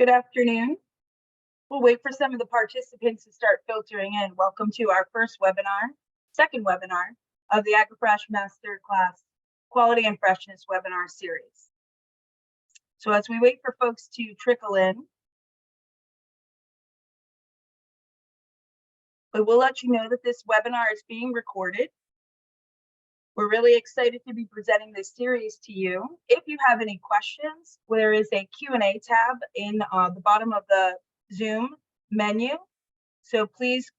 Good afternoon. We'll wait for some of the participants to start filtering in. Welcome to our second webinar of the AgroFresh Masterclass Quality and Freshness webinar series. So as we wait for folks to trickle in, we will let you know that this webinar is being recorded. We're really excited to be presenting this series to you. If you have any questions, there is a Q&A tab in the bottom of the Zoom menu. So please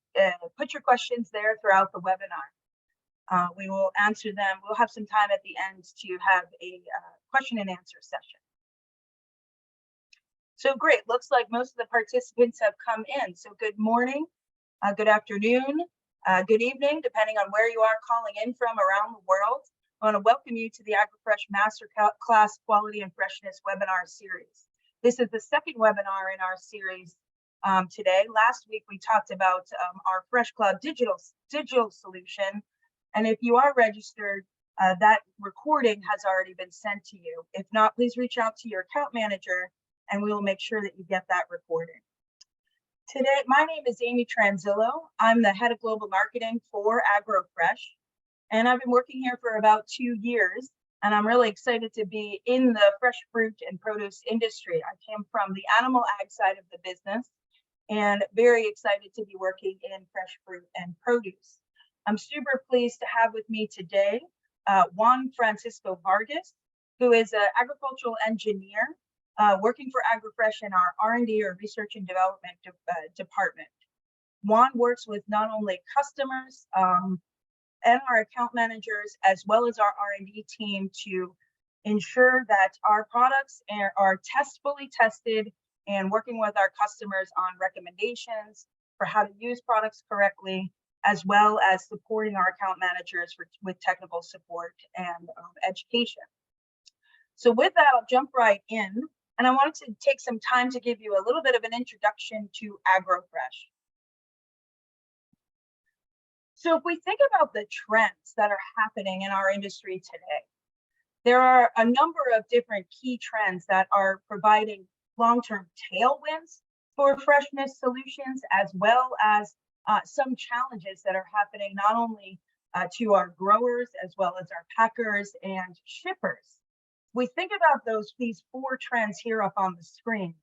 put your questions there throughout the webinar. We will answer them. We'll have some time at the end to have a question and answer session. So great, looks like most of the participants have come in. So good morning, good afternoon, good evening, depending on where you are calling in from around the world. I want to welcome you to the AgroFresh Masterclass Quality and Freshness webinar series. This is the second webinar in our series today. Last week, we talked about our Fresh Cloud digital solution. And if you are registered, that recording has already been sent to you. If not, please reach out to your account manager and we will make sure that you get that recording. Today, my name is Amy Tranzillo. I'm the head of global marketing for AgroFresh, and I've been working here for about 2 years, and I'm really excited to be in the fresh fruit and produce industry. I came from the animal ag side of the business, and very excited to be working in fresh fruit and produce. I'm super pleased to have with me today Juan Francisco Vargas, who is an agricultural engineer working for AgroFresh in our R&D or research and development department. Juan works with not only customers and our account managers, as well as our R&D team to ensure that our products are fully tested and working with our customers on recommendations for how to use products correctly, as well as supporting our account managers with technical support and education. So with that, I'll jump right in. And I wanted to take some time to give you a little bit of an introduction to AgroFresh. So if we think about the trends that are happening in our industry today, there are a number of different key trends that are providing long-term tailwinds for freshness solutions, as well as some challenges that are happening not only to our growers, as well as our packers and shippers. We think about these 4 trends here up on the screen.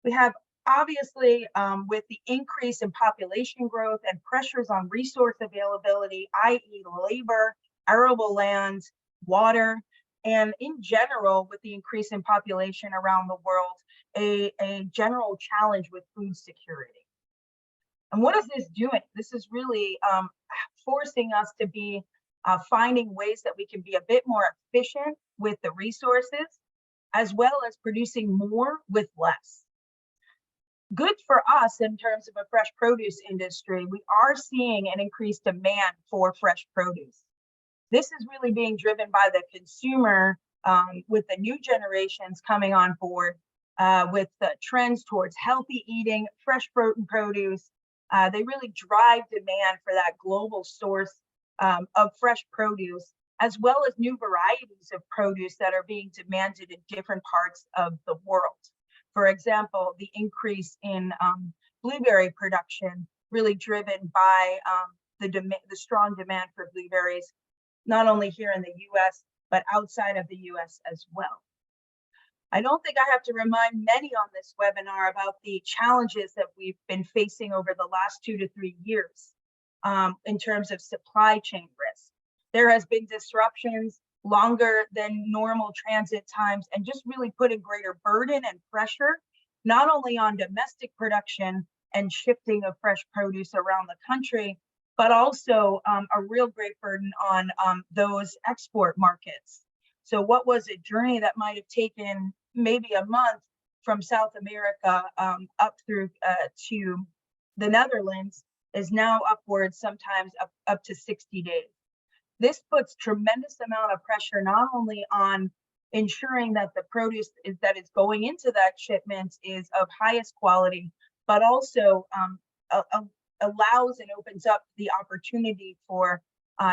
We have obviously with the increase in population growth and pressures on resource availability, i.e. labor, arable land, water, and in general with the increase in population around the world, a general challenge with food security. And what is this doing? This is really forcing us to be finding ways that we can be a bit more efficient with the resources, as well as producing more with less. Good for us in terms of a fresh produce industry, we are seeing an increased demand for fresh produce. This is really being driven by the consumer with the new generations coming on board with the trends towards healthy eating, fresh fruit and produce. They really drive demand for that global source of fresh produce, as well as new varieties of produce that are being demanded in different parts of the world. For example, the increase in blueberry production, really driven by the strong demand for blueberries, not only here in the US, but outside of the US as well. I don't think I have to remind many on this webinar about the challenges that we've been facing over the last 2 to 3 years in terms of supply chain risk. There has been disruptions, longer than normal transit times, and just really putting greater burden and pressure, not only on domestic production and shifting of fresh produce around the country, but also a real great burden on those export markets. So what was a journey that might have taken maybe a month from South America up through to the Netherlands is now upwards, sometimes up to 60 days. This puts tremendous amount of pressure not only on ensuring that the produce that is going into that shipment is of highest quality, but also allows and opens up the opportunity for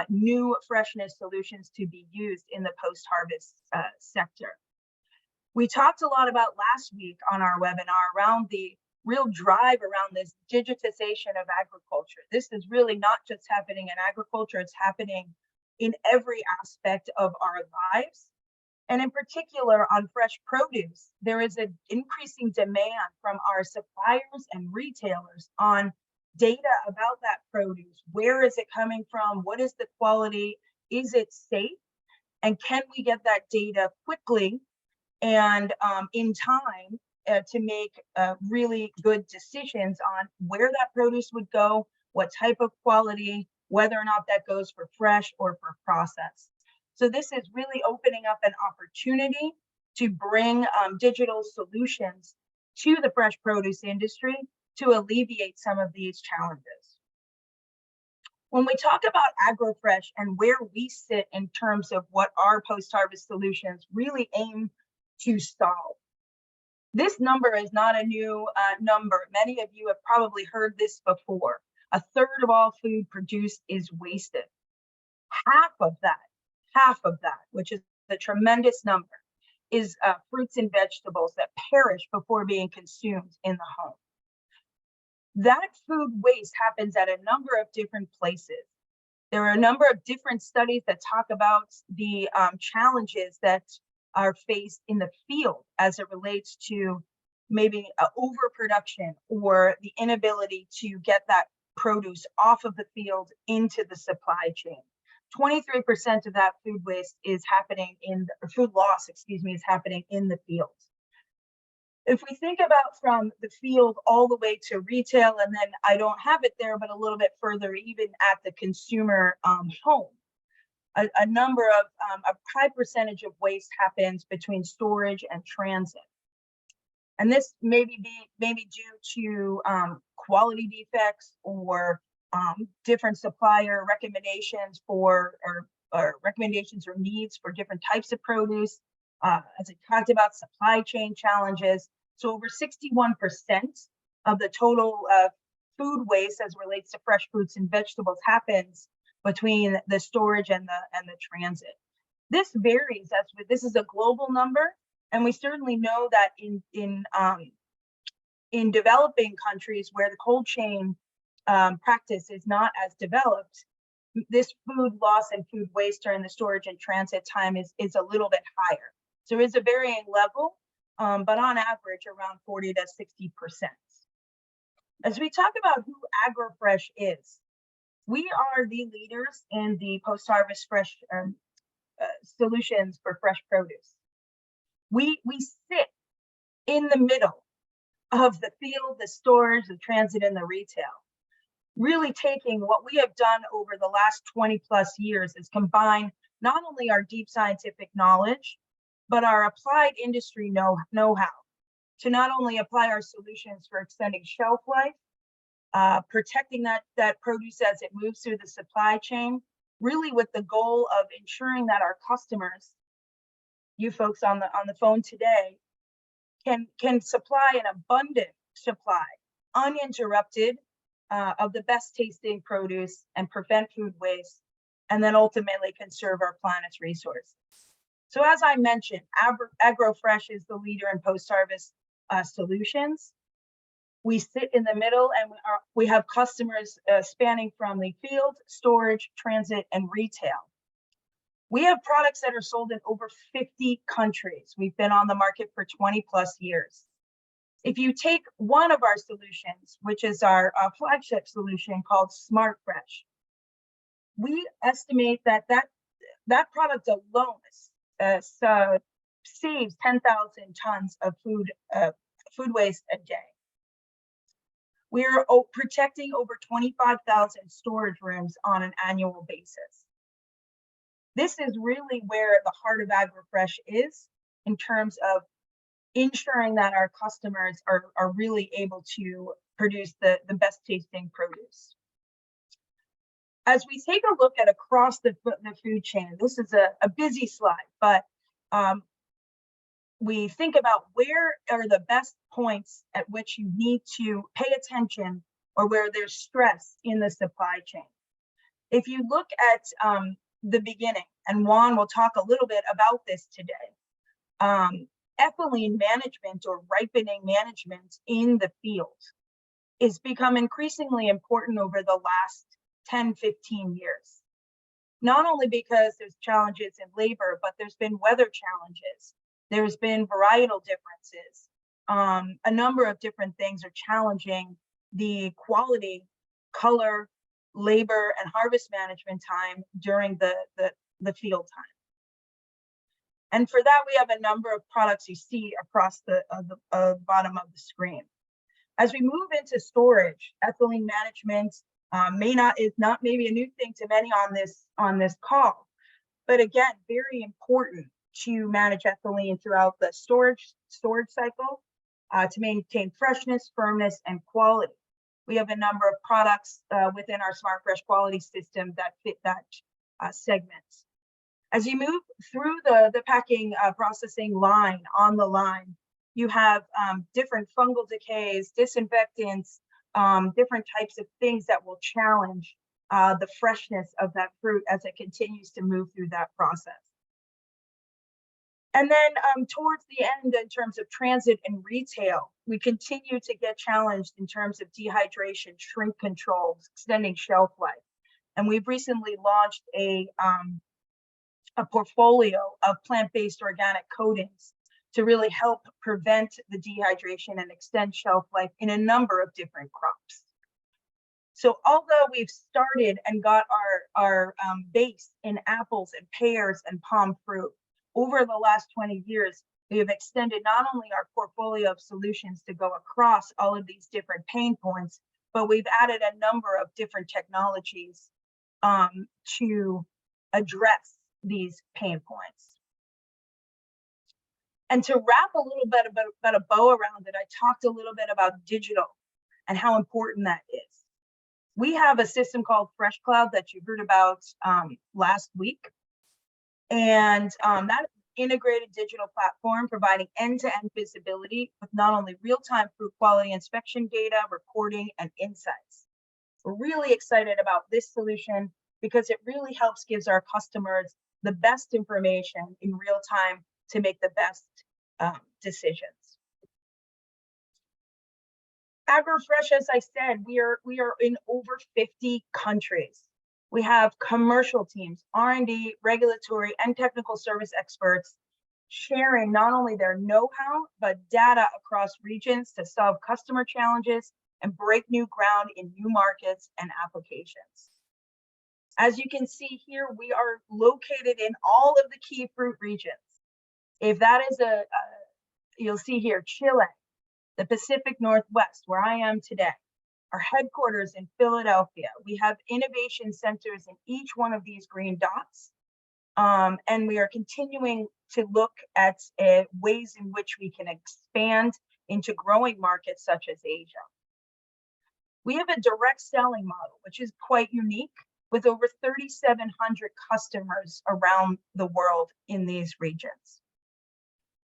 new freshness solutions to be used in the post-harvest sector. We talked a lot about last week on our webinar around the real drive around this digitization of agriculture. This is really not just happening in agriculture, it's happening in every aspect of our lives. And in particular on fresh produce, there is an increasing demand from our suppliers and retailers on data about that produce. Where is it coming from? What is the quality? Is it safe? And can we get that data quickly and in time to make really good decisions on where that produce would go, what type of quality, whether or not that goes for fresh or for processed. So this is really opening up an opportunity to bring digital solutions to the fresh produce industry to alleviate some of these challenges. When we talk about AgroFresh and where we sit in terms of what our post-harvest solutions really aim to solve, this number is not a new number. Many of you have probably heard this before. A third of all food produced is wasted. Half of that, which is a tremendous number, is fruits and vegetables that perish before being consumed in the home. That food waste happens at a number of different places. There are a number of different studies that talk about the challenges that are faced in the field as it relates to maybe overproduction or the inability to get that produce off of the field into the supply chain. 23% of that food waste is happening food loss, is happening in the field. If we think about from the field all the way to retail, and then I don't have it there, but a little bit further, even at the consumer home, a number of a high percentage of waste happens between storage and transit. And this may be due to quality defects or different supplier recommendations or recommendations or needs for different types of produce. As I talked about, supply chain challenges. So over 61% of the total food waste as it relates to fresh fruits and vegetables happens between the storage and the transit. This varies. This is a global number, and we certainly know that in developing countries where the cold chain practice is not as developed, this food loss and food waste during the storage and transit time is a little bit higher. So it's a varying level, but on average around 40 to 60%. As we talk about who AgroFresh is, we are the leaders in the post-harvest fresh solutions for fresh produce. We sit in the middle of the field, the storage, the transit, and the retail. Really taking what we have done over the last 20 plus years is combine not only our deep scientific knowledge, but our applied industry know-how to not only apply our solutions for extending shelf life, protecting that produce as it moves through the supply chain, really with the goal of ensuring that our customers, you folks on the phone today, can supply an abundant supply, uninterrupted, of the best tasting produce and prevent food waste, and then ultimately conserve our planet's resources. So as I mentioned, AgroFresh is the leader in post-harvest solutions. We sit in the middle, and we have customers spanning from the field, storage, transit, and retail. We have products that are sold in over 50 countries. We've been on the market for 20 plus years. If you take one of our solutions, which is our flagship solution called SmartFresh, we estimate that product alone saves 10,000 tons of food waste a day. We are protecting over 25,000 storage rooms on an annual basis. This is really where the heart of AgroFresh is in terms of ensuring that our customers are really able to produce the best tasting produce. As we take a look at across the food chain, this is a busy slide, but we think about where are the best points at which you need to pay attention or where there's stress in the supply chain. If you look at the beginning, and Juan will talk a little bit about this today, ethylene management or ripening management in the field is become increasingly important over the last 10, 15 years. Not only because there's challenges in labor, but there's been weather challenges. There's been varietal differences. A number of different things are challenging the quality, color, labor, and harvest management time during the field time. And for that, we have a number of products you see across the bottom of the screen. As we move into storage, ethylene management is not maybe a new thing to many on this call, but again, very important to manage ethylene throughout the storage cycle to maintain freshness, firmness, and quality. We have a number of products within our SmartFresh quality system that fit that segment. As you move through the packing processing line on the line, you have different fungal decays, disinfectants, different types of things that will challenge the freshness of that fruit as it continues to move through that process. And then towards the end, in terms of transit and retail, we continue to get challenged in terms of dehydration, shrink controls, extending shelf life. And we've recently launched a portfolio of plant-based organic coatings to really help prevent the dehydration and extend shelf life in a number of different crops. So although we've started and got our base in apples and pears and palm fruit, over the last 20 years, we have extended not only our portfolio of solutions to go across all of these different pain points, but we've added a number of different technologies to address these pain points. And to wrap a little bit about a bow around it, I talked a little bit about digital and how important that is. We have a system called Fresh Cloud that you heard about last week. And that integrated digital platform providing end-to-end visibility with not only real-time fruit quality inspection data, reporting, and insights. We're really excited about this solution because it really gives our customers the best information in real time to make the best decisions. AgroFresh, as I said, we are in over 50 countries. We have commercial teams, R&D, regulatory, and technical service experts sharing not only their know-how, but data across regions to solve customer challenges and break new ground in new markets and applications. As you can see here, we are located in all of the key fruit regions. If that is you'll see here, Chile, the Pacific Northwest, where I am today, our headquarters in Philadelphia. We have innovation centers in each one of these green dots. And we are continuing to look at ways in which we can expand into growing markets such as Asia. We have a direct selling model, which is quite unique, with over 3,700 customers around the world in these regions.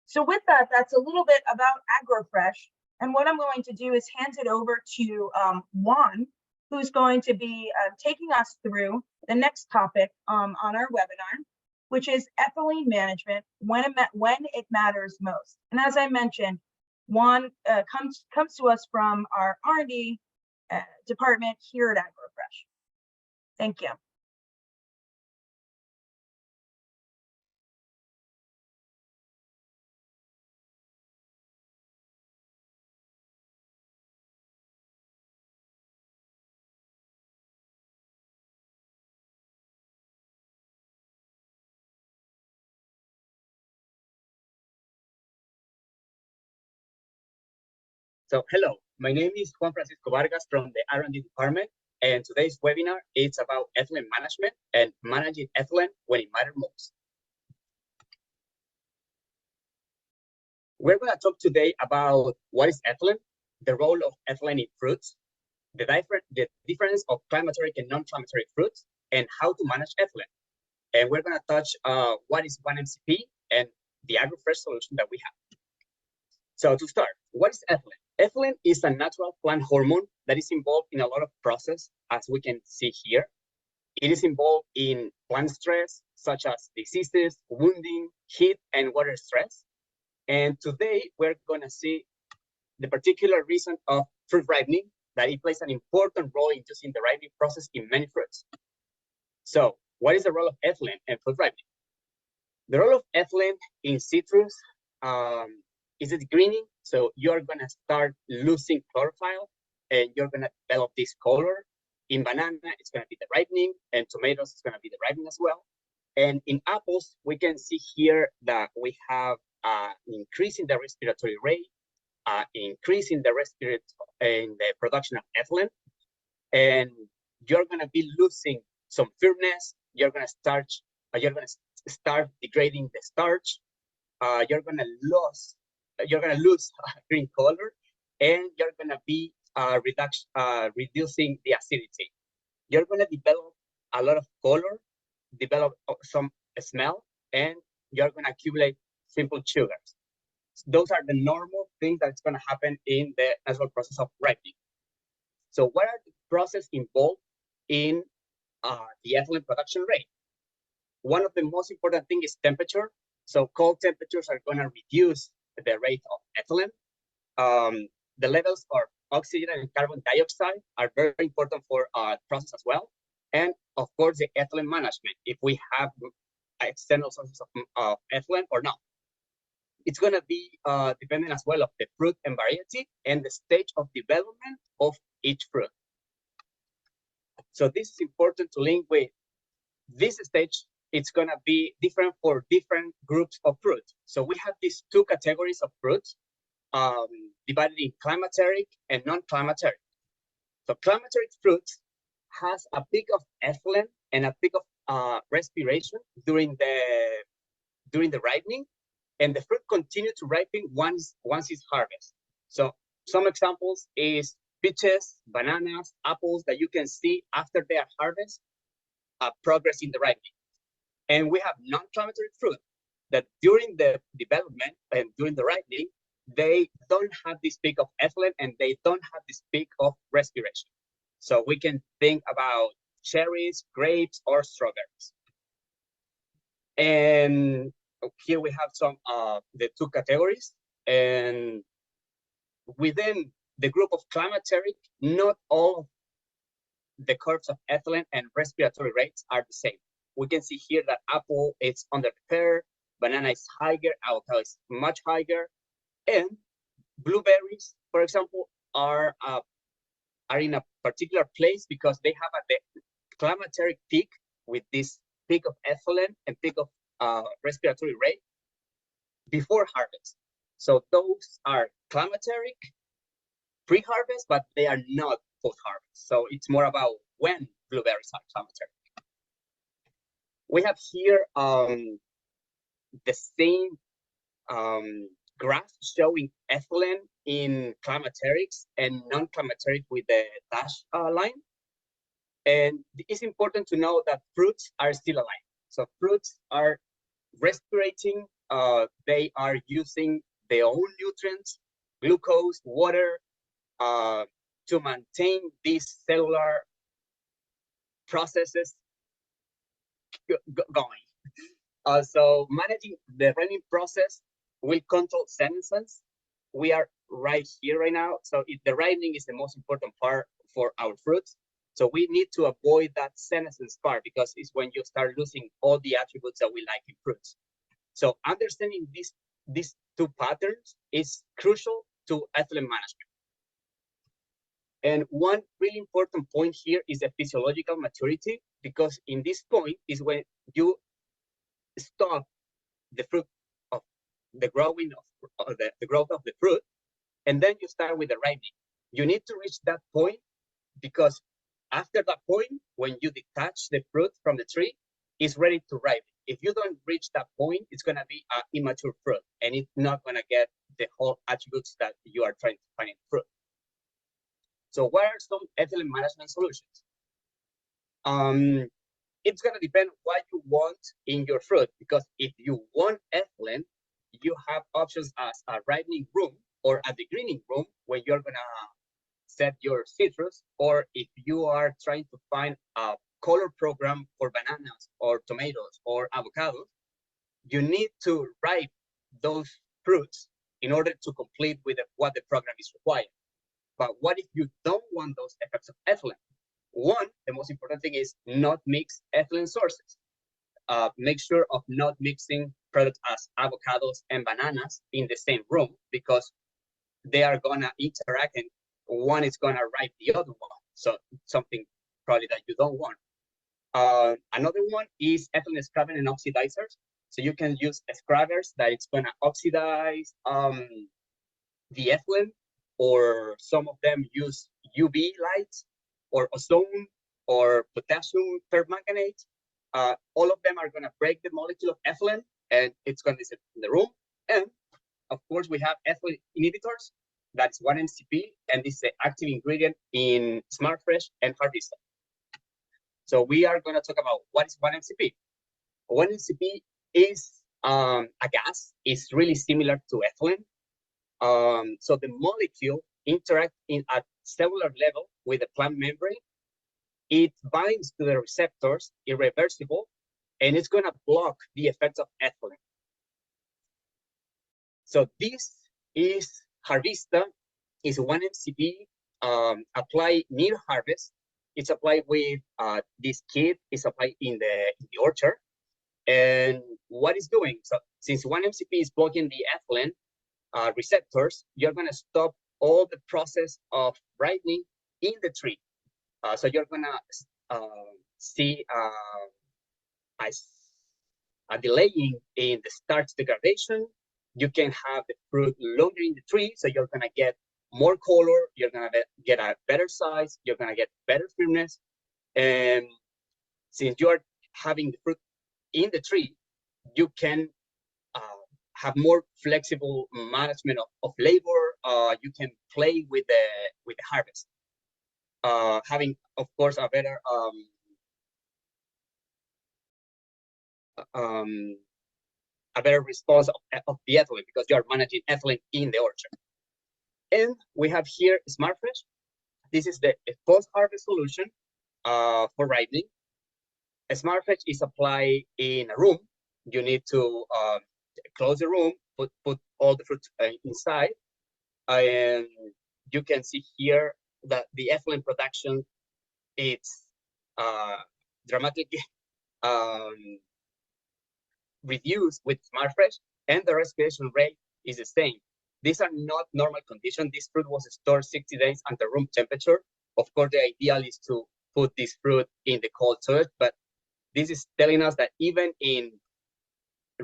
So with that, that's a little bit about AgroFresh. And what I'm going to do is hand it over to Juan, who's going to be taking us through the next topic on our webinar, which is ethylene management when it matters most. And as I mentioned, Juan comes to us from our R&D department here at AgroFresh. Thank you. So hello, my name is Juan Francisco Vargas from the R&D department, and today's webinar is about ethylene management and managing ethylene when it matters most. We're going to talk today about what is ethylene, the role of ethylene in fruits, the difference of climateric and non-climateric fruits, and how to manage ethylene. And we're going to touch what is 1-MCP and the AgroFresh solution that we have. So to start, what is ethylene? Ethylene is a natural plant hormone that is involved in a lot of processes, as we can see here. It is involved in plant stress, such as diseases, wounding, heat, and water stress. And today we're gonna see the particular reason of fruit ripening, that it plays an important role in using the ripening process in many fruits. So what is the role of ethylene in fruit ripening? The role of ethylene in citrus is it greening. So you're gonna start losing chlorophyll and you're gonna develop this color. In banana, it's gonna be the ripening, and tomatoes, it's gonna be the ripening as well. And in apples, we can see here that we have increase in the respiratory rate, increase in the production of ethylene, and you're gonna be losing some firmness. You're gonna start degrading the starch. You're gonna lose green color, and you're gonna be reducing the acidity. You're gonna develop a lot of color, develop some smell, and you're gonna accumulate simple sugars. Those are the normal things that's gonna happen in the natural process of ripening. So what are the processes involved in the ethylene production rate? One of the most important things is temperature. So cold temperatures are gonna reduce the rate of ethylene. The levels of oxygen and carbon dioxide are very important for our process as well. And of course, the ethylene management, if we have external sources of ethylene or not. It's going to be dependent as well of the fruit and variety and the stage of development of each fruit. So this is important to link with this stage. It's going to be different for different groups of fruit. So we have these two categories of fruits divided in climacteric and non-climacteric. So climacteric fruits has a peak of ethylene and a peak of respiration during the ripening, and the fruit continue to ripen once it's harvested. So some examples is peaches, bananas, apples that you can see after they are harvested, progress in the ripening. And we have non-climacteric fruit that during the development and during the ripening, they don't have this peak of ethylene and they don't have this peak of respiration. So we can think about cherries, grapes, or strawberries. And here we have some the two categories. And within the group of climacteric, not all of the curves of ethylene and respiratory rates are the same. We can see here that apple is under the pear, banana is higher, avocado is much higher, and blueberries, for example, are in a particular place because they have the climacteric peak with this peak of ethylene and peak of respiratory rate before harvest. So those are climacteric pre-harvest, but they are not post-harvest. So it's more about when blueberries are climacteric. We have here the same graph showing ethylene in climacterics and non-climacteric with the dash line. And it's important to know that fruits are still alive. So fruits are respirating, they are using their own nutrients, glucose, water, to maintain these cellular processes going. So managing the ripening process will control senescence. We are right here right now. So the ripening is the most important part for our fruits. So we need to avoid that senescence part because it's when you start losing all the attributes that we like in fruits. So understanding these two patterns is crucial to ethylene management. And one really important point here is the physiological maturity, because in this point is when you stop the fruit of the growing of the growth of the fruit, and then you start with the ripening. You need to reach that point because after that point, when you detach the fruit from the tree, it's ready to ripen. If you don't reach that point, it's going to be an immature fruit, and it's not going to get the whole attributes that you are trying to find in fruit. So what are some ethylene management solutions? It's going to depend what you want in your fruit, because if you want ethylene, you have options as a ripening room or a degreening room when you're going to set your citrus, or if you are trying to find a color program for bananas or tomatoes or avocados, you need to ripe those fruits in order to complete with what the program is required. But what if you don't want those effects of ethylene? One, the most important thing is not mix ethylene sources. Make sure of not mixing products as avocados and bananas in the same room, because they are gonna interact and one is gonna ripe the other one. So something probably that you don't want. Another one is ethylene scrubbing and oxidizers. So you can use scrubbers that it's gonna oxidize the ethylene, or some of them use UV lights or ozone or potassium permanganate. All of them are gonna break the molecule of ethylene and it's gonna disappear in the room. And of course, we have ethylene inhibitors. That's 1-MCP, and this is the active ingredient in SmartFresh and Harvista. So we are going to talk about what is 1-MCP. 1-MCP is a gas. It's really similar to ethylene. So the molecule interacts at cellular level with the plant membrane. It binds to the receptors, irreversible, and it's going to block the effects of ethylene. So this is Harvista, is 1-MCP applied near harvest. It's applied with this kit is applied in the orchard. And what it's doing, so since 1-MCP is blocking the ethylene receptors, you're gonna stop all the process of ripening in the tree. So you're gonna see a delaying in the starch degradation. You can have the fruit longer in the tree, so you're gonna get more color, you're gonna get a better size, you're gonna get better firmness. And since you're having the fruit in the tree, you can have more flexible management of labor. You can play with the harvest, having of course a better response of the ethylene, because you are managing ethylene in the orchard. And we have here SmartFresh. This is the post-harvest solution for ripening. SmartFresh is applied in a room. You need to close the room, put all the fruit inside, and you can see here that the ethylene production, it's dramatically reduced with SmartFresh, and the respiration rate is the same. These are not normal conditions. This fruit was stored 60 days under room temperature. Of course, the ideal is to put this fruit in the cold storage, but this is telling us that even in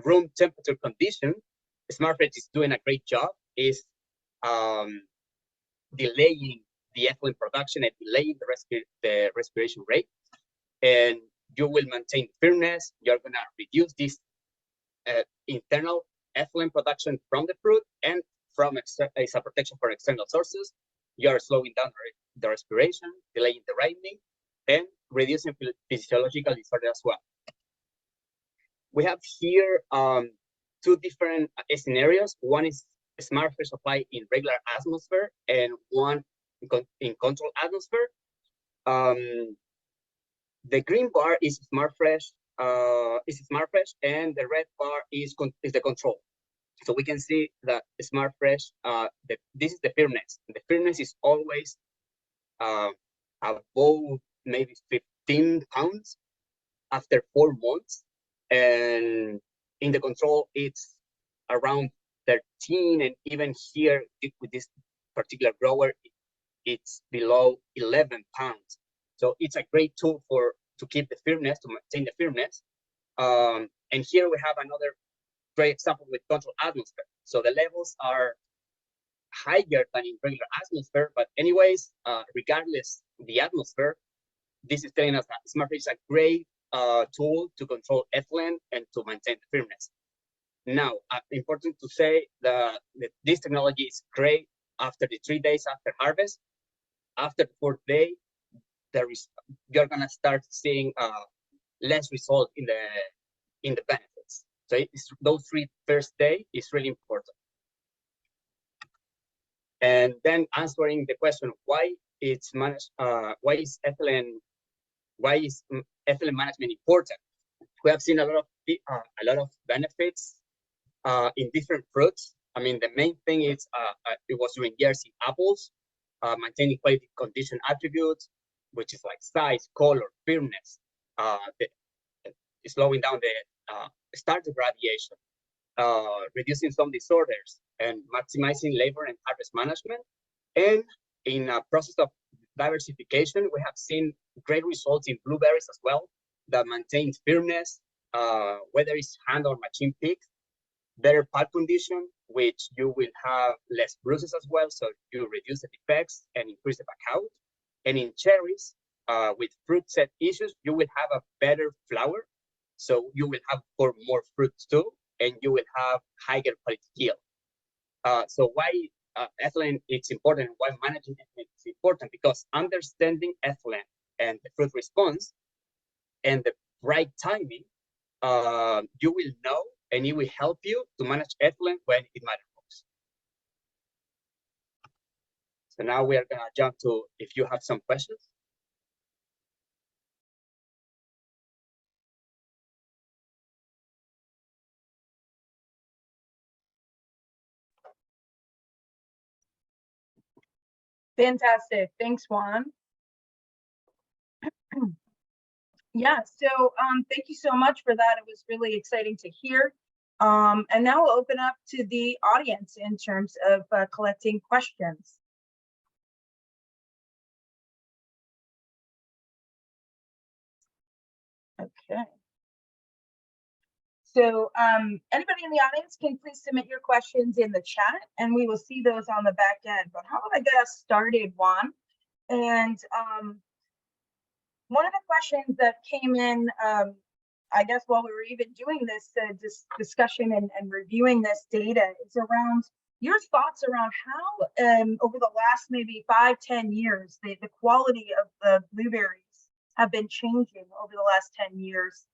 room temperature condition, SmartFresh is doing a great job, is delaying the ethylene production and delaying the respiration rate. And you will maintain firmness. You're gonna reduce this internal ethylene production from the fruit, and from as a protection for external sources. You are slowing down the respiration, delaying the ripening, and reducing physiological disorder as well. We have here two different scenarios. One is SmartFresh applied in regular atmosphere, and one in controlled atmosphere. The green bar is SmartFresh, and the red bar is the control. So we can see that SmartFresh, this is the firmness. The firmness is always above maybe 15 pounds after 4 months. And in the control, it's around 13. And even here with this particular grower, it's below 11 pounds. So it's a great tool to keep the firmness, to maintain the firmness. And here we have another great example with controlled atmosphere. So the levels are higher than in regular atmosphere, but anyways, regardless the atmosphere, this is telling us that SmartFresh is a great tool to control ethylene and to maintain the firmness. Now, important to say that this technology is great after the 3 days after harvest. After the 4th day, you're gonna start seeing less result in the benefits. So those 3 first days is really important. And then answering the question why it's managed, why is ethylene management important? We have seen a lot of benefits in different fruits. I mean, the main thing is it was doing years in apples, maintaining quality condition attributes, which is like size, color, firmness, slowing down the starter radiation, reducing some disorders, and maximizing labor and harvest management. And in a process of diversification, we have seen great results in blueberries as well that maintains firmness, whether it's hand or machine picked, better pulp condition, which you will have less bruises as well, so you reduce the defects and increase the back out. And in cherries, with fruit set issues, you will have a better flower, so you will have more fruits too, and you will have higher quality yield. So why ethylene it's important, why managing ethylene is important, because understanding ethylene and the fruit response and the right timing, you will know and it will help you to manage ethylene when it matters most. So now we are gonna jump to if you have some questions. Fantastic. Thanks, Juan. Yeah, so thank you so much for that. It was really exciting to hear. And now we'll open up to the audience in terms of collecting questions. Okay. So anybody in the audience can please submit your questions in the chat and we will see those on the back end. But how about I get us started, Juan? And one of the questions that came in, I guess while we were even doing this discussion and reviewing this data is around your thoughts around how over the last maybe 5-10 years, the quality of the blueberries have been changing over the last 10 years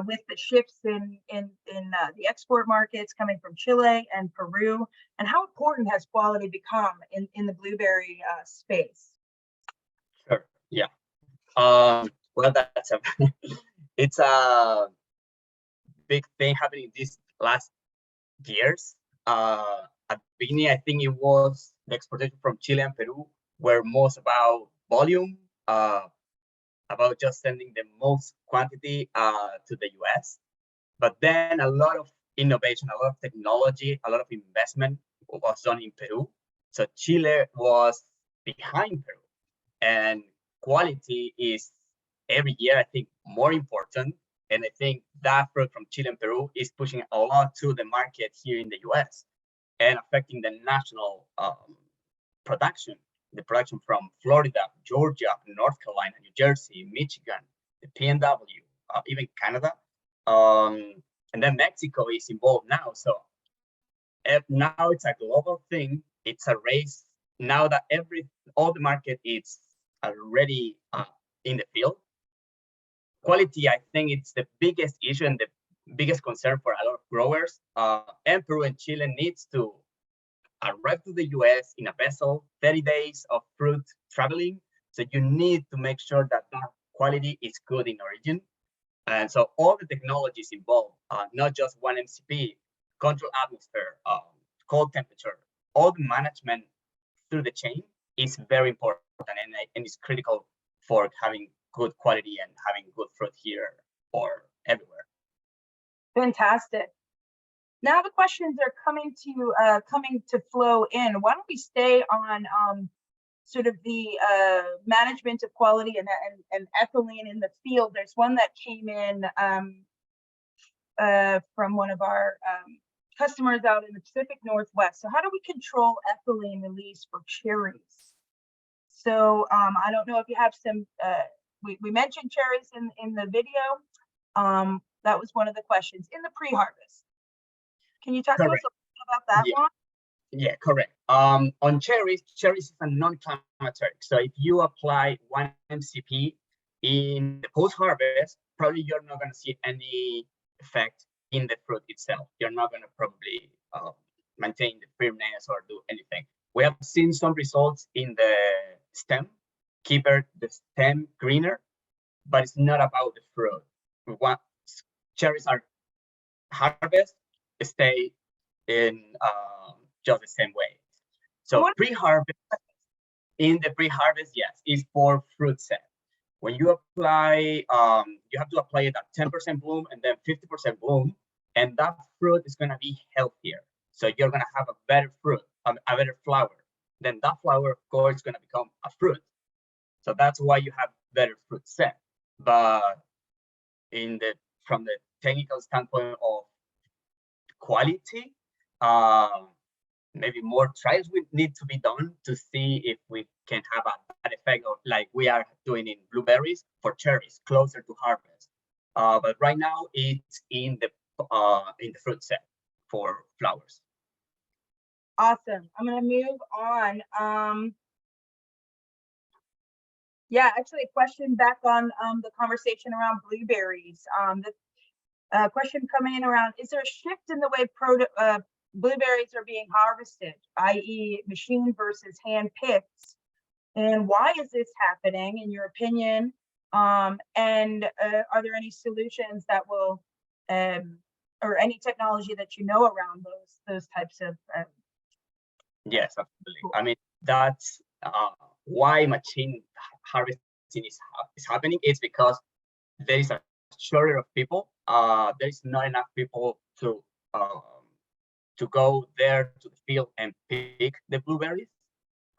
with the shifts in the export markets coming from Chile and Peru, and how important has quality become in the blueberry space? Sure, yeah. Well, that's a it's a big thing happening these last years. At the beginning, I think it was the exportation from Chile and Peru were most about volume, about just sending the most quantity to the US. But then a lot of innovation, a lot of technology, a lot of investment was done in Peru. So Chile was behind Peru, and quality is every year, I think, more important. And I think that fruit from Chile and Peru is pushing a lot to the market here in the US and affecting the national production, the production from Florida, Georgia, North Carolina, New Jersey, Michigan, the PNW, even Canada. And then Mexico is involved now. So now it's a global thing. It's a race now that all the market is already in the field. Quality, I think it's the biggest issue and the biggest concern for a lot of growers. And Peru and Chile needs to arrive to the US in a vessel, 30 days of fruit traveling. So you need to make sure that that quality is good in origin. And so all the technologies involved, not just one MCP, control atmosphere, cold temperature, all the management through the chain is very important and it's critical for having good quality and having good fruit here or everywhere. Fantastic. Now the questions are coming to flow in. Why don't we stay on sort of the management of quality and ethylene in the field? There's one that came in from one of our customers out in the Pacific Northwest. So how do we control ethylene release for cherries? So I don't know if you have some, we mentioned cherries in the video. That was one of the questions in the pre-harvest. Can you talk to us a little bit about that one? Yeah, correct. On cherries is a non-climateric. So if you apply 1 MCP in the post-harvest, probably you're not going to see any effect in the fruit itself. You're not going to probably maintain the firmness or do anything. We have seen some results in the stem, keep the stem greener, but it's not about the fruit. We want cherries are harvest, stay in just the same way. So pre-harvest, in the pre-harvest, yes, is for fruit set. When you apply, you have to apply it at 10% bloom and then 50% bloom, and that fruit is gonna be healthier. So you're gonna have a better fruit, a better flower. Then that flower, of course, is gonna become a fruit. So that's why you have better fruit set. But from the technical standpoint of quality, maybe more trials will need to be done to see if we can have that effect of like we are doing in blueberries for cherries closer to harvest. But right now it's in the fruit set for flowers. Awesome. I'm gonna move on. Yeah, actually a question back on the conversation around blueberries. The question coming in around, is there a shift in the way blueberries are being harvested, i.e. machine versus hand picked? And why is this happening in your opinion? And are there any solutions that will, or any technology that you know around those types of? Yes, absolutely. I mean, that's why machine harvesting is happening. It's because there is a shortage of people. There is not enough people to go there to the field and pick the blueberries.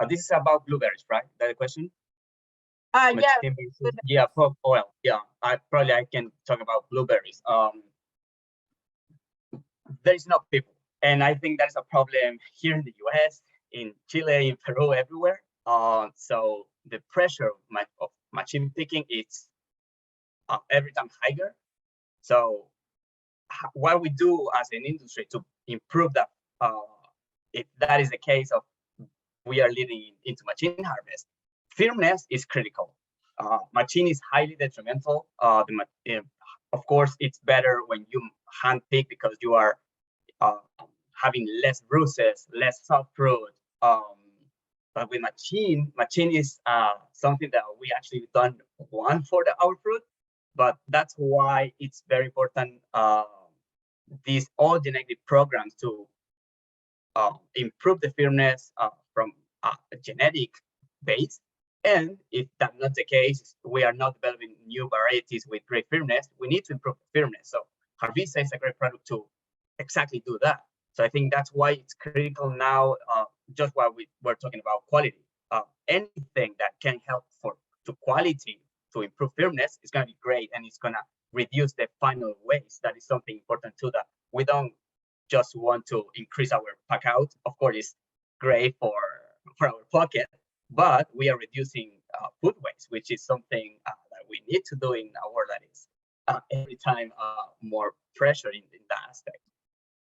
This is about blueberries, right? That the question? Yeah, oil. Yeah, I can talk about blueberries. There is not people, and I think that's a problem here in the U.S., in Chile, in Peru, everywhere. So the pressure of machine picking is every time higher. So what we do as an industry to improve that, if that is the case of we are leading into machine harvest, firmness is critical. Machine is highly detrimental. Of course, it's better when you hand pick because you are having less bruises, less soft fruit. But with machine is something that we actually don't want for our fruit. But that's why it's very important, these all genetic programs to improve the firmness from a genetic base. And if that's not the case, we are not developing new varieties with great firmness. We need to improve the firmness. So Harvisa is a great product to exactly do that. So I think that's why it's critical now, just while we're talking about quality. Anything that can help to quality to improve firmness is going to be great, and it's going to reduce the final waste. That is something important too, that we don't just want to increase our pack out. Of course, it's great for our pocket, but we are reducing food waste, which is something that we need to do in a world that is every time more pressure in that aspect.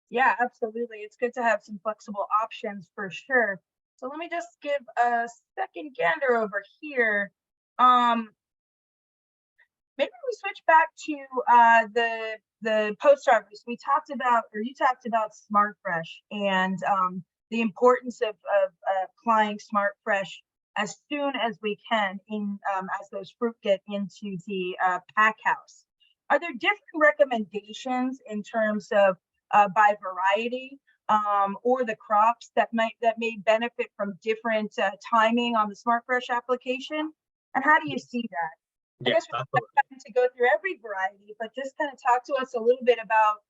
Yeah, absolutely. It's good to have some flexible options for sure. So let me just give a second gander over here. Maybe we switch back to the post-harvest. We talked about, or you talked about SmartFresh and the importance of applying SmartFresh as soon as we can as those fruit get into the pack house. Are there different recommendations in terms of by variety or the crops that may benefit from different timing on the SmartFresh application? And how do you see that? I guess we're not going to go through every variety, but just kind of talk to us a little bit about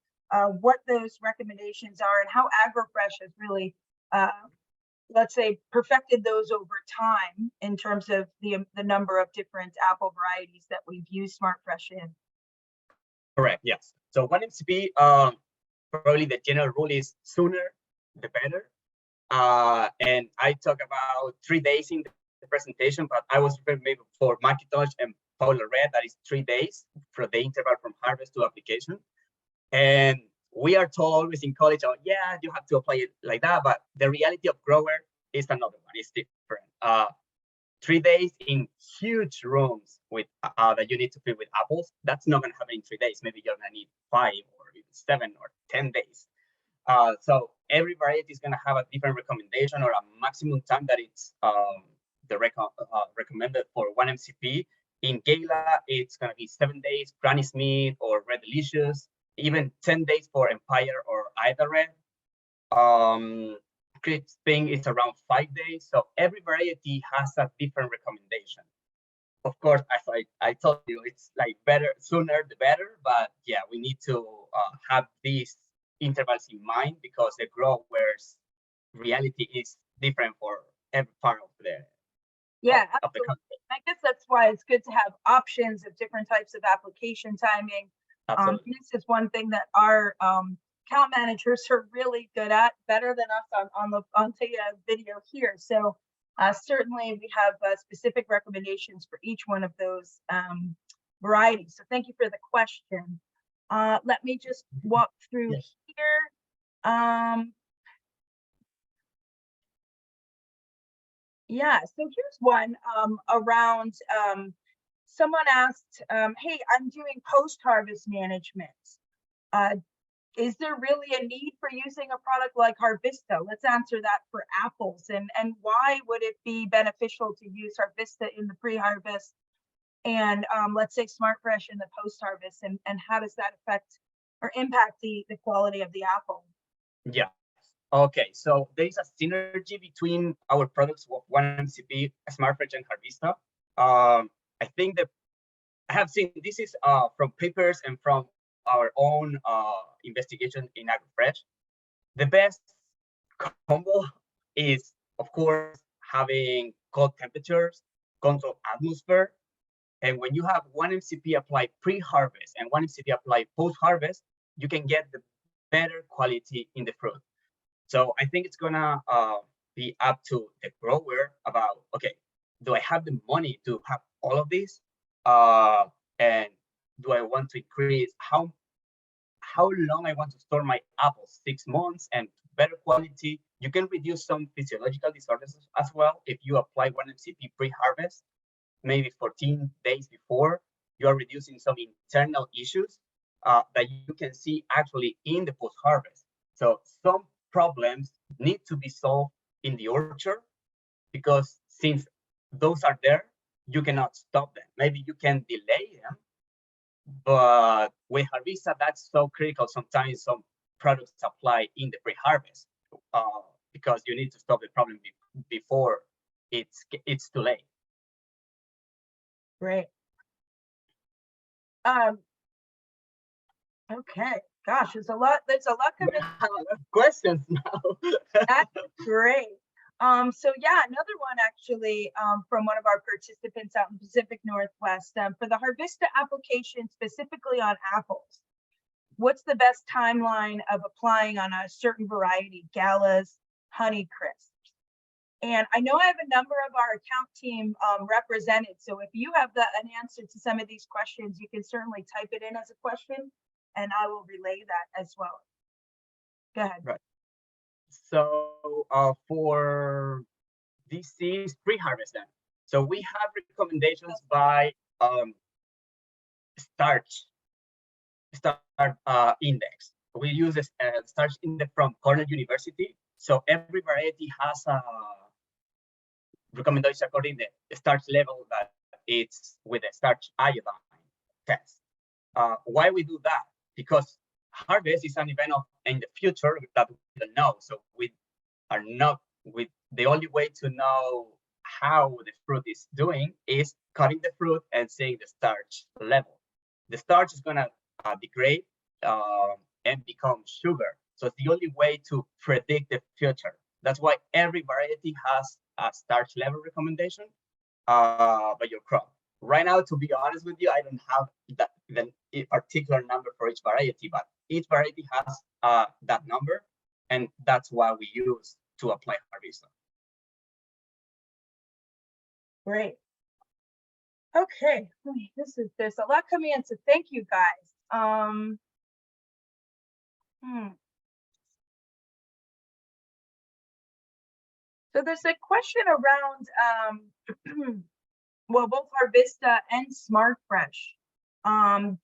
what those recommendations are and how AgroFresh has really, let's say, perfected those over time in terms of the number of different apple varieties that we've used SmartFresh in. Correct. Yes. So 1MCP, probably the general rule is sooner the better. And I talk about 3 days in the presentation, but I was referring maybe for Macintosh and Paula Red, that is 3 days for the interval from harvest to application. And we are told always in college, oh yeah, you have to apply it like that, but the reality of grower is another one. It's different. 3 days in huge rooms with that you need to fill with apples, that's not going to happen in 3 days. Maybe you're going to need 5 or even 7 or 10 days. So every variety is going to have a different recommendation or a maximum time that it's recommended for 1MCP. In Gala, it's going to be 7 days, Granny Smith or Red Delicious, even 10 days for Empire or Ida Red. crisping is around 5 days. So every variety has a different recommendation. Of course, as I told you, it's like better sooner the better. But yeah, we need to have these intervals in mind because the growers' reality is different for every part of the Yeah, of the absolutely. country. I guess that's why it's good to have options of different types of application timing. Absolutely. This is one thing that our account managers are really good at, better than us on the video here. So certainly we have specific recommendations for each one of those varieties. So thank you for the question. Let me just walk through Yes. here. Yeah, so here's one around someone asked, hey, I'm doing post-harvest management. Is there really a need for using a product like Harvista? Let's answer that for apples. And why would it be beneficial to use Harvista in the pre-harvest and let's say SmartFresh in the post-harvest? And how does that affect or impact the quality of the apple? Yeah. Okay, so there is a synergy between our products, 1MCP, SmartFresh, and Harvista. I think that I have seen this is from papers and from our own investigation in AgroFresh. The best combo is, of course, having cold temperatures, controlled atmosphere, and when you have 1MCP applied pre-harvest and 1MCP applied post-harvest, you can get the better quality in the fruit. So I think it's gonna be up to the grower about, okay, do I have the money to have all of this? And do I want to increase how long I want to store my apples? 6 months and better quality. You can reduce some physiological disorders as well if you apply 1MCP pre-harvest, maybe 14 days before. You are reducing some internal issues that you can see actually in the post-harvest. So some problems need to be solved in the orchard because since those are there, you cannot stop them. Maybe you can delay them, but with Harvista, that's so critical. Sometimes some products apply in the pre-harvest because you need to stop the problem before it's too late. Great. Okay. Gosh, there's a lot coming. Questions now. That's great. So yeah, another one actually from one of our participants out in Pacific Northwest for the Harvista application specifically on apples. What's the best timeline of applying on a certain variety, Galas, Honeycrisp? And I know I have a number of our account team represented. So if you have an answer to some of these questions, you can certainly type it in as a question and I will relay that as well. Go ahead. Right. So for DC's pre-harvest then. So we have recommendations by starch index. We use this starch index from Cornell University. So every variety has a recommendation according to the starch level that it's with the starch iodine test. Why we do that? Because harvest is an event in the future that we don't know. So we are not with the only way to know how the fruit is doing is cutting the fruit and seeing the starch level. The starch is gonna degrade and become sugar. So it's the only way to predict the future. That's why every variety has a starch level recommendation by your crop. Right now, to be honest with you, I don't have the particular number for each variety, but each variety has that number, and that's what we use to apply Harvista. Great. Okay, there's a lot coming in, so thank you guys. So there's a question around well, both Harvista and SmartFresh.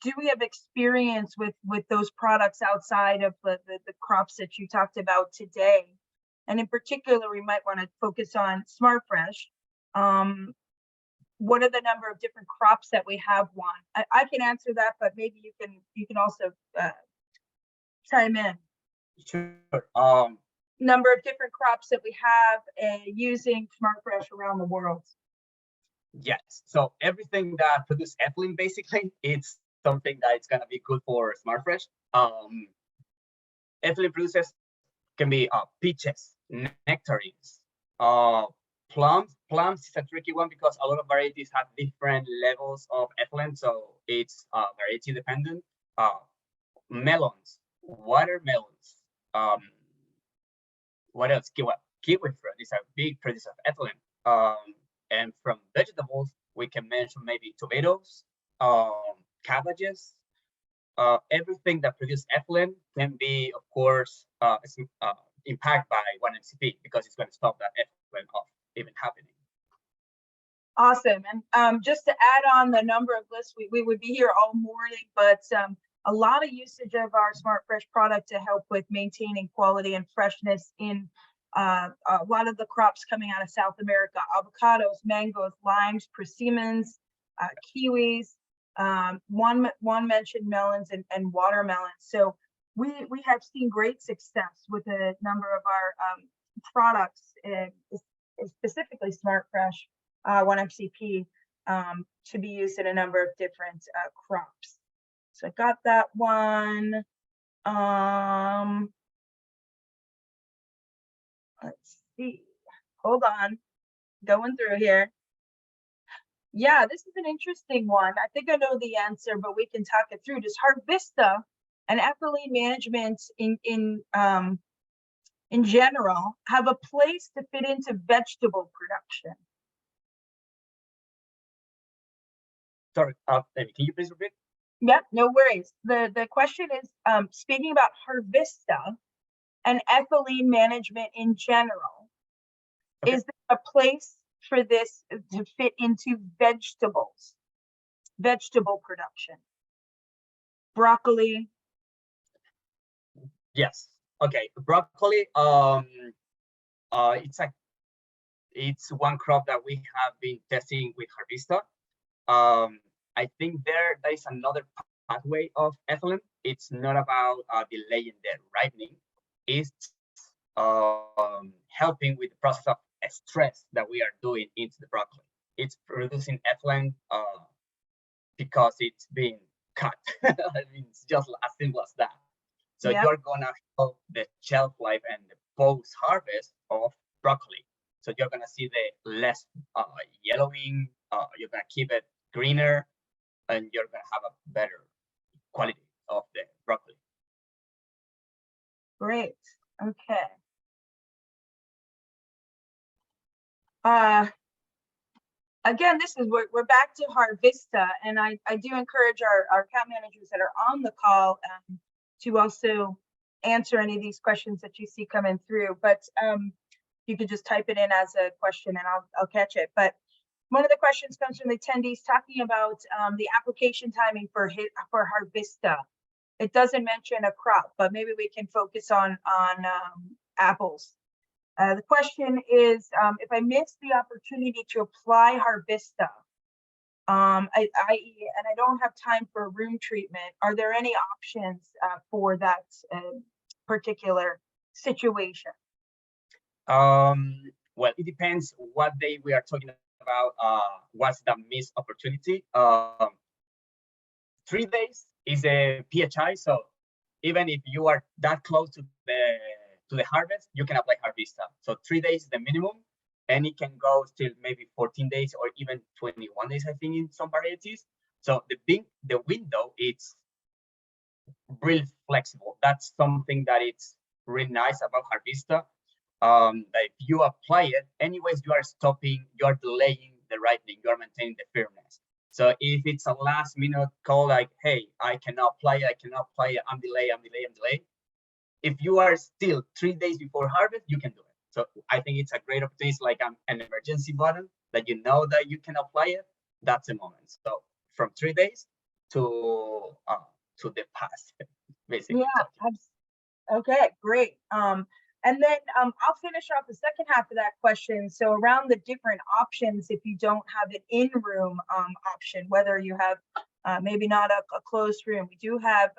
Do we have experience with those products outside of the crops that you talked about today? And in particular, we might want to focus on SmartFresh. What are the number of different crops that we have, Juan? I can answer that, but maybe you can also chime in. Sure. number of different crops that we have using SmartFresh around the world. Yes. So everything that produces ethylene, basically, it's something that it's gonna be good for SmartFresh. Ethylene producers can be peaches, nectarines, plums. Plums is a tricky one because a lot of varieties have different levels of ethylene, so it's variety dependent. Melons, watermelons, what else? Kiwi fruit is a big producer of ethylene. And from vegetables, we can mention maybe tomatoes, cabbages. Everything that produces ethylene can be, of course, impacted by 1-MCP because it's going to stop that ethylene off even happening. Awesome. And just to add on the number of lists, we would be here all morning, but a lot of usage of our SmartFresh product to help with maintaining quality and freshness in a lot of the crops coming out of South America: avocados, mangoes, limes, persimmons, kiwis. One mentioned melons and watermelons. So we have seen great success with a number of our products, specifically SmartFresh 1-MCP, to be used in a number of different crops. So I got that one. Let's see. Hold on. Going through here. Yeah, this is an interesting one. I think I know the answer, but we can talk it through. Does Harvista and ethylene management in general have a place to fit into vegetable production? Sorry, can you please repeat? Yeah, no worries. The question is speaking about Harvista and ethylene management in general. Okay. Is there a place for this to fit into vegetable production? Broccoli. Yes. Okay. Broccoli. It's one crop that we have been testing with Harvista. I think there is another pathway of ethylene. It's not about delaying the ripening. It's helping with the process of stress that we are doing into the broccoli. It's producing ethylene because it's being cut. I mean, it's just as simple as that. So yep. You're gonna help the shelf life and the post-harvest of broccoli. So you're gonna see the less yellowing. You're gonna keep it greener, and you're gonna have a better quality of the broccoli. Great. Okay. Again, this is we're back to Harvista, and I do encourage our account managers that are on the call to also answer any of these questions that you see coming through. But you could just type it in as a question, and I'll catch it. But one of the questions comes from the attendees talking about the application timing for Harvista. It doesn't mention a crop, but maybe we can focus on apples. The question is, if I missed the opportunity to apply Harvista, and I don't have time for room treatment, are there any options for that particular situation? Well, it depends what day we are talking about. What's the missed opportunity? 3 days is a PHI, so even if you are that close to the harvest, you can apply Harvista. So 3 days is the minimum, and it can go till maybe 14 days or even 21 days, I think, in some varieties. So the window it's really flexible. That's something that it's really nice about Harvista. That if you apply it, anyways, you are delaying the ripening, you are maintaining the firmness. So if it's a last minute call, like, hey, I cannot apply it, I'm delayed. If you are still 3 days before harvest, you can do it. So I think it's a great opportunity. It's like an emergency button that you know that you can apply it. That's the moment. So from 3 days to the past, basically. Yeah. Okay, great. And then I'll finish off the second half of that question. So around the different options, if you don't have an in-room option, whether you have maybe not a closed room, we do have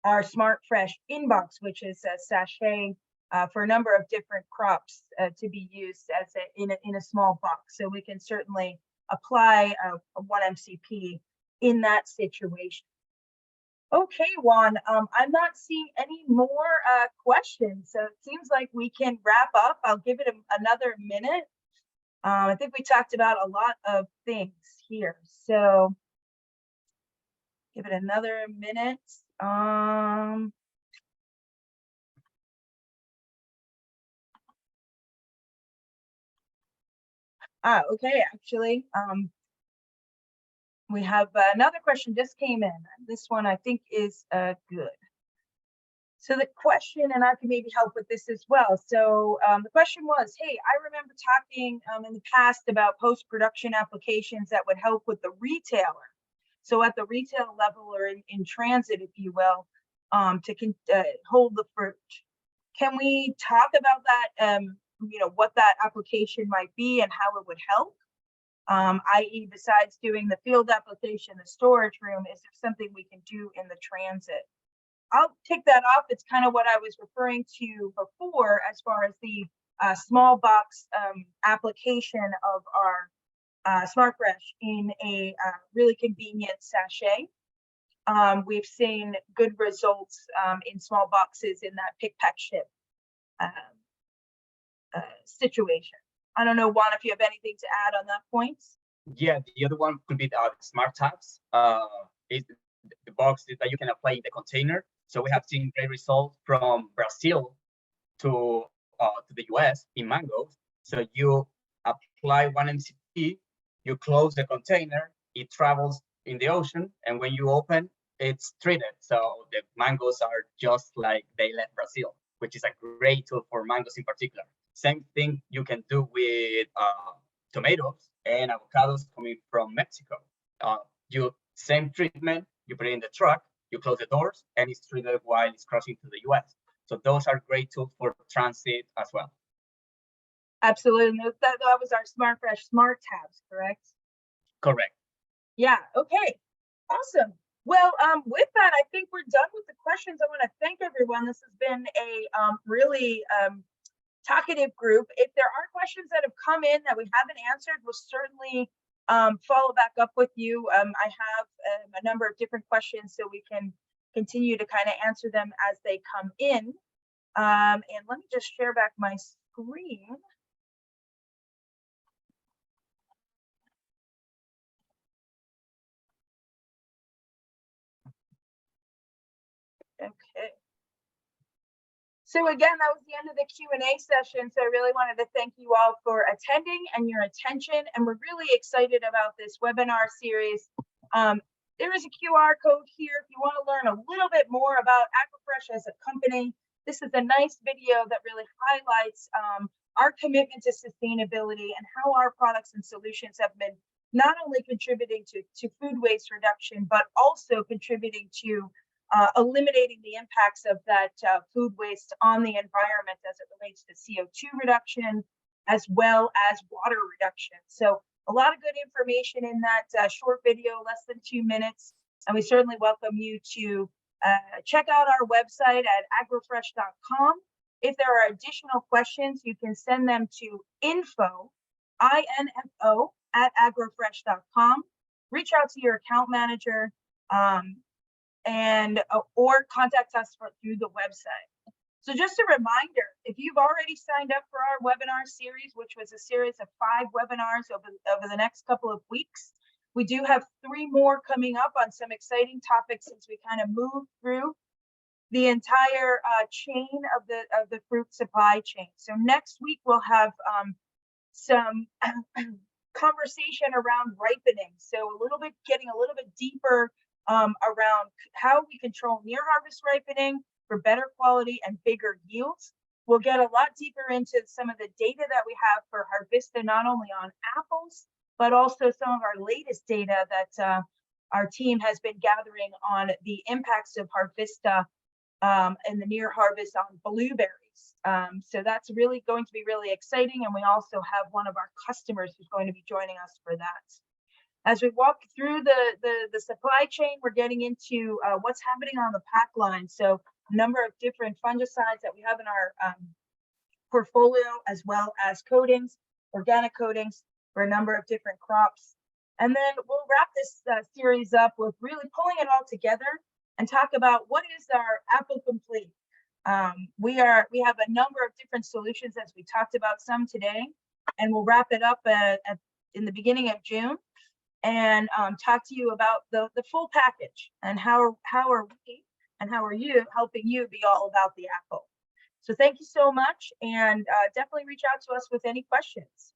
our SmartFresh inbox, which is a sachet for a number of different crops to be used as in a small box. So we can certainly apply a 1-MCP in that situation. Okay, Juan, I'm not seeing any more questions, so it seems like we can wrap up. I'll give it another minute. I think we talked about a lot of things here, so give it another minute. Okay, actually, we have another question just came in. This one I think is good. So the question, and I can maybe help with this as well. So the question was, hey, I remember talking in the past about post-production applications that would help with the retailer. So at the retail level or in transit, if you will, to hold the fruit. Can we talk about that, what that application might be and how it would help? I.e., besides doing the field application, the storage room, is there something we can do in the transit? I'll take that off. It's kind of what I was referring to before as far as the small box application of our SmartFresh in a really convenient sachet. We've seen good results in small boxes in that pick, pack, ship situation. I don't know, Juan, if you have anything to add on that point. Yeah, the other one could be the smart tabs. It's the box that you can apply in the container. So we have seen great results from Brazil to the US in mangoes. So you apply 1-MCP, you close the container, it travels in the ocean, and when you open, it's treated. So the mangoes are just like they left Brazil, which is a great tool for mangoes in particular. Same thing you can do with tomatoes and avocados coming from Mexico. Same treatment, you put it in the truck, you close the doors, and it's treated while it's crossing to the US. So those are great tools for transit as well. Absolutely. That was our SmartFresh Smart Tabs, correct? Correct. Yeah, okay. Awesome. Well, with that, I think we're done with the questions. I want to thank everyone. This has been a really talkative group. If there are questions that have come in that we haven't answered, we'll certainly follow back up with you. I have a number of different questions, so we can continue to kind of answer them as they come in. And let me just share back my screen. Okay. So again, that was the end of the Q&A session. So I really wanted to thank you all for attending and your attention. And we're really excited about this webinar series. There is a QR code here if you want to learn a little bit more about AgroFresh as a company. This is a nice video that really highlights our commitment to sustainability and how our products and solutions have been not only contributing to food waste reduction, but also contributing to eliminating the impacts of that food waste on the environment as it relates to CO2 reduction, as well as water reduction. So a lot of good information in that short video, less than 2 minutes. And we certainly welcome you to check out our website at agrofresh.com. If there are additional questions, you can send them to info, I-N-F-O, at agrofresh.com. Reach out to your account manager or contact us through the website. So just a reminder, if you've already signed up for our webinar series, which was a series of 5 webinars over the next couple of weeks, we do have 3 more coming up on some exciting topics since we kind of move through the entire chain of the fruit supply chain. So next week we'll have some conversation around ripening. So getting a little bit deeper around how we control near harvest ripening for better quality and bigger yields. We'll get a lot deeper into some of the data that we have for Harvista, not only on apples, but also some of our latest data that our team has been gathering on the impacts of Harvista and the near harvest on blueberries. So that's really going to be really exciting. And we also have one of our customers who's going to be joining us for that. As we walk through the supply chain, we're getting into what's happening on the pack line. So a number of different fungicides that we have in our portfolio, as well as coatings, organic coatings for a number of different crops. And then we'll wrap this series up with really pulling it all together and talk about what is our Apple Complete. We have a number of different solutions, as we talked about some today, and we'll wrap it up in the beginning of June and talk to you about the full package and how are we and how are you helping you be all about the apple. So thank you so much, and definitely reach out to us with any questions.